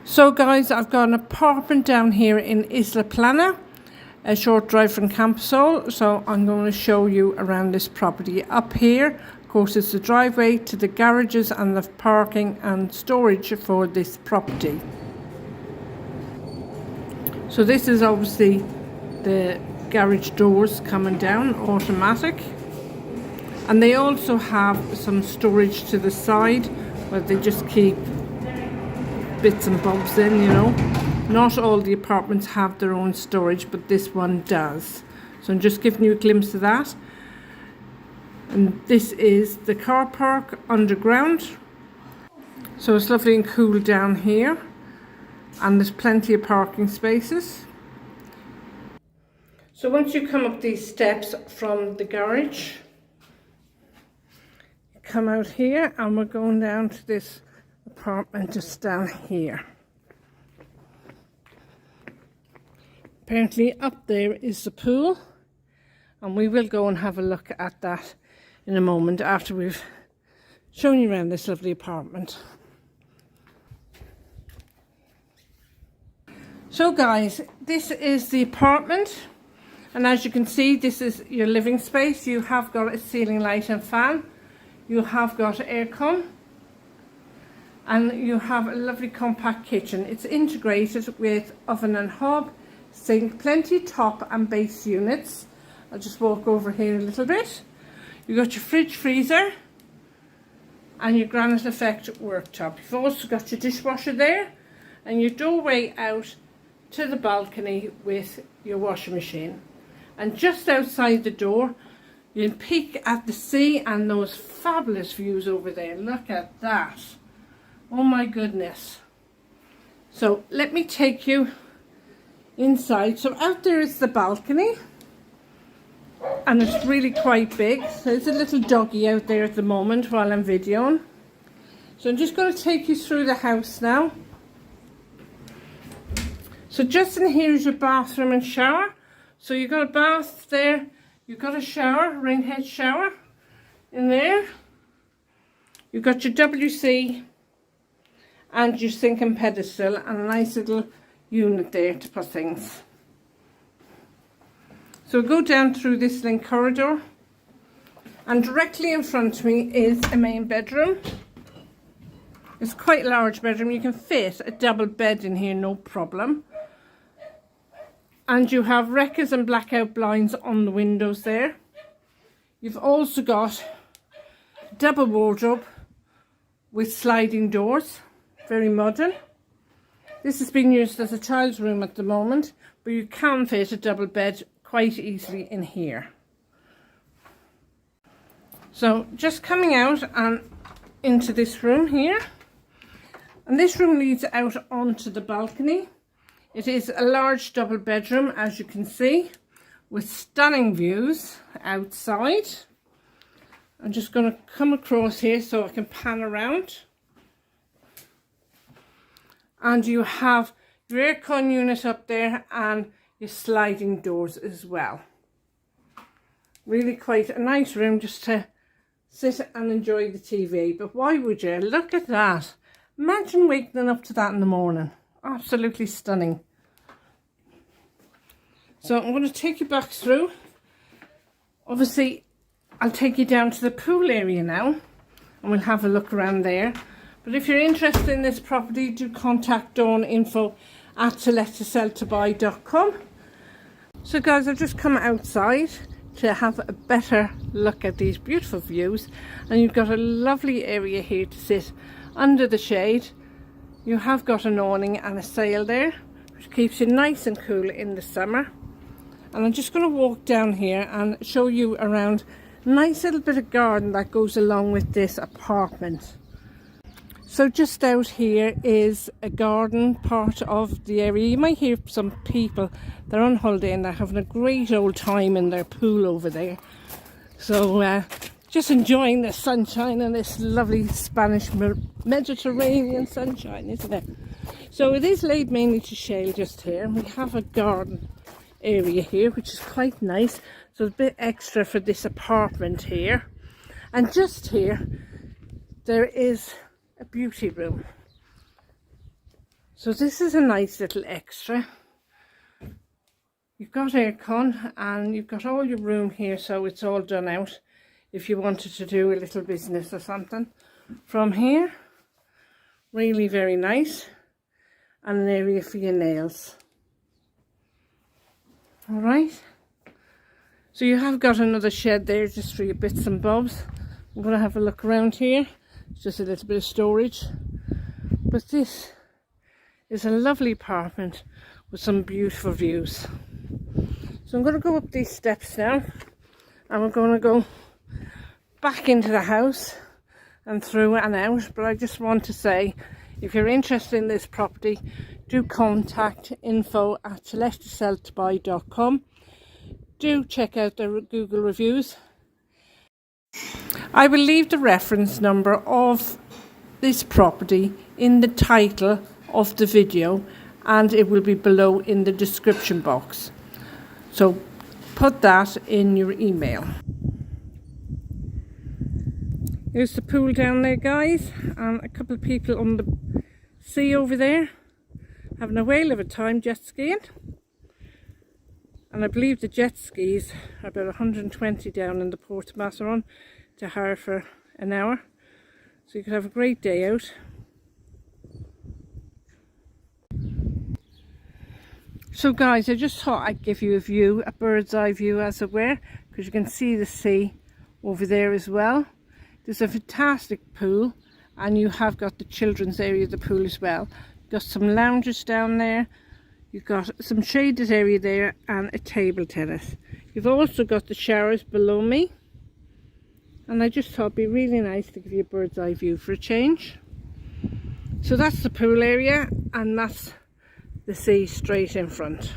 So guys, I've got an apartment down here in Isla Plana, a short drive from Campsol. So I'm going to show you around this property. Up here, of course, is the driveway to the garages and the parking and storage for this property. So this is obviously the garage doors coming down, automatic. And they also have some storage to the side where they just keep bits and bobs in, you know. Not all the apartments have their own storage, but this one does. So I'm just giving you a glimpse of that. And this is the car park underground. So it's lovely and cool down here. And there's plenty of parking spaces. So once you come up these steps from the garage, you come out here and we're going down to this apartment just down here. Apparently up there is the pool, and we will go and have a look at that in a moment after we've shown you around this lovely apartment. So guys, this is the apartment, and as you can see, this is your living space. You have got a ceiling light and fan, you have got aircon, and you have a lovely compact kitchen. It's integrated with oven and hob, sink, plenty top and base units. I'll just walk over here a little bit. You've got your fridge, freezer, and your granite effect worktop. You've also got your dishwasher there, and your doorway out to the balcony with your washing machine. And just outside the door, you can peek at the sea and those fabulous views over there. Look at that. Oh my goodness. So let me take you inside. So out there is the balcony, and it's really quite big. So there's a little doggy out there at the moment while I'm videoing. So I'm just going to take you through the house now. So just in here is your bathroom and shower. So you've got a bath there, you've got a shower, rain head shower in there. You've got your WC and your sink and pedestal, and a nice little unit there to put things. So we'll go down through this link corridor, and directly in front of me is a main bedroom. It's quite a large bedroom. You can fit a double bed in here, no problem. And you have wreckers and blackout blinds on the windows there. You've also got double wardrobe with sliding doors. Very modern. This is being used as a child's room at the moment, but you can fit a double bed quite easily in here. So just coming out and into this room here, and this room leads out onto the balcony. It is a large double bedroom, as you can see, with stunning views outside. I'm just going to come across here so I can pan around. And you have your aircon unit up there and your sliding doors as well. Really quite a nice room just to sit and enjoy the TV. But why would you? Look at that. Imagine waking up to that in the morning. Absolutely stunning. So I'm going to take you back through. Obviously, I'll take you down to the pool area now, and we'll have a look around there. But if you're interested in this property, do contact Dawn info at to-let-to-sell-to-buy.com. So guys, I've just come outside to have a better look at these beautiful views, and you've got a lovely area here to sit under the shade. You have got an awning and a sail there, which keeps you nice and cool in the summer. And I'm just going to walk down here and show you around a nice little bit of garden that goes along with this apartment. So just out here is a garden part of the area. You might hear some people, they're on holiday and they're having a great old time in their pool over there. So just enjoying the sunshine and this lovely Spanish Mediterranean sunshine, isn't it? So it is laid mainly to shale just here, and we have a garden area here which is quite nice. So a bit extra for this apartment here. And just here there is a beauty room. So this is a nice little extra. You've got aircon and you've got all your room here, so it's all done out if you wanted to do a little business or something from here. Really very nice. And an area for your nails. Alright, so you have got another shed there just for your bits and bobs. I'm going to have a look around here. It's just a little bit of storage. But this is a lovely apartment with some beautiful views. So I'm going to go up these steps now, and we're going to go back into the house and through and out. But I just want to say, if you're interested in this property, do contact info@select-to-sell-to-buy.com. Do check out the Google reviews. I will leave the reference number of this property in the title of the video, and it will be below in the description box. So put that in your email. Here's the pool down there, guys, and a couple of people on the sea over there having a whale of a time jet skiing. And I believe the jet skis are about 120 down in the Port of Massaron to hire for an hour. So you could have a great day out. So guys, I just thought I'd give you a view, a bird's eye view as it were, because you can see the sea over there as well. There's a fantastic pool, and you have got the children's area of the pool as well. You've got some lounges down there, you've got some shaded area there, and a table tennis. You've also got the showers below me, and I just thought it'd be really nice to give you a bird's eye view for a change. So that's the pool area, and that's the sea straight in front.